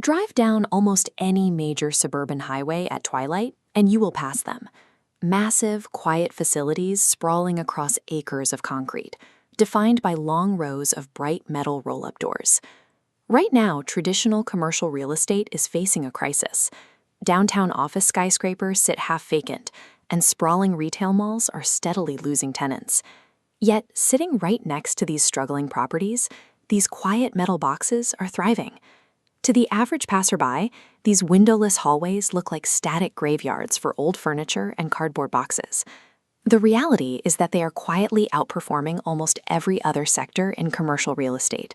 Drive down almost any major suburban highway at twilight, and you will pass them. Massive, quiet facilities sprawling across acres of concrete, defined by long rows of bright metal roll-up doors. Right now, traditional commercial real estate is facing a crisis. Downtown office skyscrapers sit half vacant, and sprawling retail malls are steadily losing tenants. Yet, sitting right next to these struggling properties, these quiet metal boxes are thriving. To the average passerby, these windowless hallways look like static graveyards for old furniture and cardboard boxes. The reality is that they are quietly outperforming almost every other sector in commercial real estate.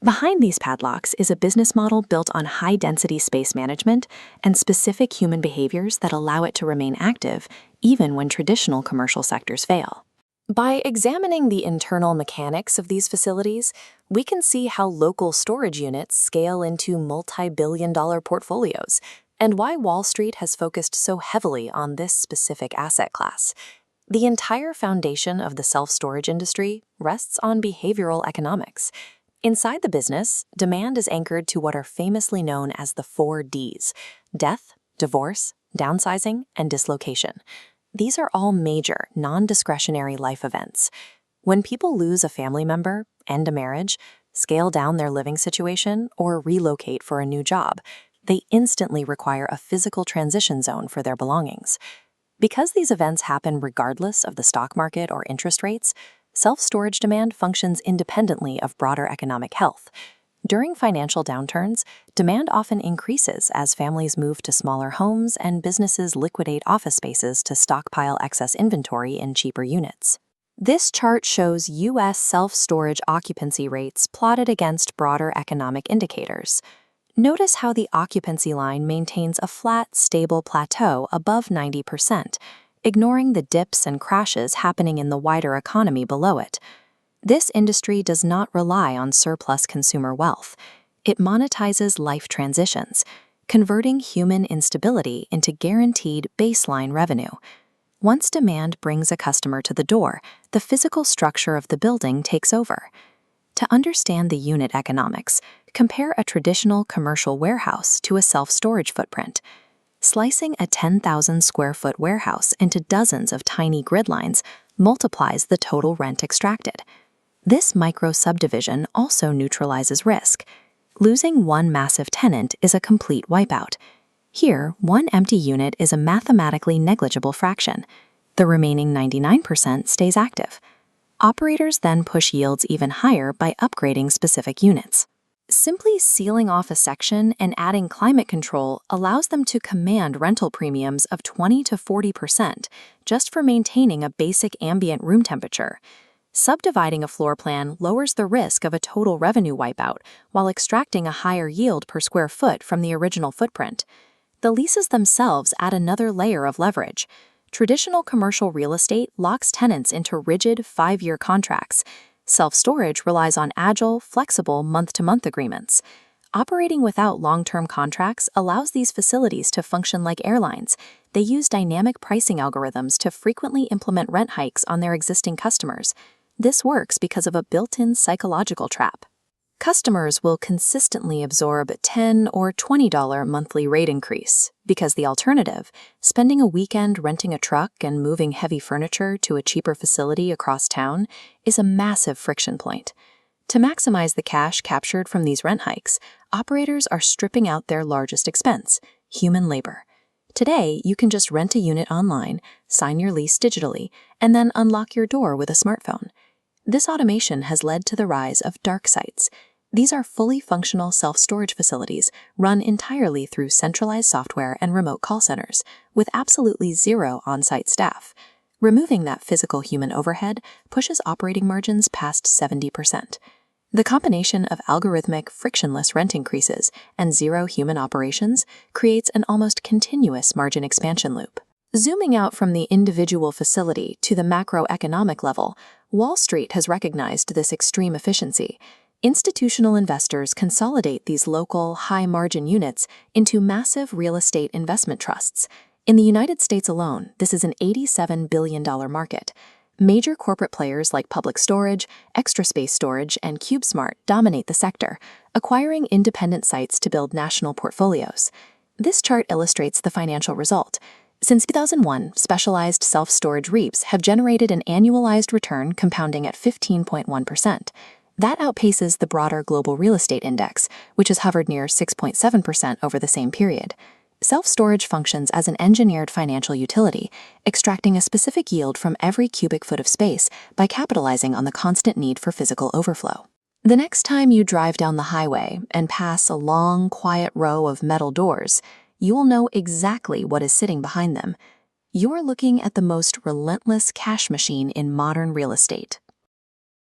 Behind these padlocks is a business model built on high-density space management and specific human behaviors that allow it to remain active even when traditional commercial sectors fail. By examining the internal mechanics of these facilities, we can see how local storage units scale into multi-billion-dollar portfolios and why Wall Street has focused so heavily on this specific asset class. The entire foundation of the self-storage industry rests on behavioral economics. Inside the business, demand is anchored to what are famously known as the 4 Ds: death, divorce, downsizing, and dislocation. These are all major, non-discretionary life events. When people lose a family member, end a marriage, scale down their living situation, or relocate for a new job, they instantly require a physical transition zone for their belongings. Because these events happen regardless of the stock market or interest rates, self-storage demand functions independently of broader economic health. During financial downturns, demand often increases as families move to smaller homes and businesses liquidate office spaces to stockpile excess inventory in cheaper units. This chart shows U.S. self-storage occupancy rates plotted against broader economic indicators. Notice how the occupancy line maintains a flat, stable plateau above 90%, ignoring the dips and crashes happening in the wider economy below it. This industry does not rely on surplus consumer wealth. It monetizes life transitions, converting human instability into guaranteed baseline revenue. Once demand brings a customer to the door, the physical structure of the building takes over. To understand the unit economics, compare a traditional commercial warehouse to a self-storage footprint. Slicing a 10,000 square foot warehouse into dozens of tiny grid lines multiplies the total rent extracted. This micro-subdivision also neutralizes risk. Losing one massive tenant is a complete wipeout. Here, one empty unit is a mathematically negligible fraction. The remaining 99% stays active. Operators then push yields even higher by upgrading specific units. Simply sealing off a section and adding climate control allows them to command rental premiums of 20 to 40% just for maintaining a basic ambient room temperature. Subdividing a floor plan lowers the risk of a total revenue wipeout while extracting a higher yield per square foot from the original footprint. The leases themselves add another layer of leverage. Traditional commercial real estate locks tenants into rigid 5-year contracts. Self-storage relies on agile, flexible month-to-month agreements. Operating without long-term contracts allows these facilities to function like airlines. They use dynamic pricing algorithms to frequently implement rent hikes on their existing customers. This works because of a built-in psychological trap. Customers will consistently absorb $10 or $20 monthly rate increase because the alternative, spending a weekend renting a truck and moving heavy furniture to a cheaper facility across town, is a massive friction point. To maximize the cash captured from these rent hikes, operators are stripping out their largest expense, human labor. Today, you can just rent a unit online, sign your lease digitally, and then unlock your door with a smartphone. This automation has led to the rise of dark sites. These are fully functional self-storage facilities run entirely through centralized software and remote call centers, with absolutely zero on-site staff. Removing that physical human overhead pushes operating margins past 70%. The combination of algorithmic, frictionless rent increases and zero human operations creates an almost continuous margin expansion loop. Zooming out from the individual facility to the macroeconomic level, Wall Street has recognized this extreme efficiency. Institutional investors consolidate these local, high-margin units into massive real estate investment trusts. In the United States alone, this is an $87 billion market. Major corporate players like Public Storage, Extra Space Storage, and CubeSmart dominate the sector, acquiring independent sites to build national portfolios. This chart illustrates the financial result. Since 2001, specialized self-storage REITs have generated an annualized return compounding at 15.1%. That outpaces the broader global real estate index, which has hovered near 6.7% over the same period. Self-storage functions as an engineered financial utility, extracting a specific yield from every cubic foot of space by capitalizing on the constant need for physical overflow. The next time you drive down the highway and pass a long, quiet row of metal doors, you will know exactly what is sitting behind them. You're looking at the most relentless cash machine in modern real estate.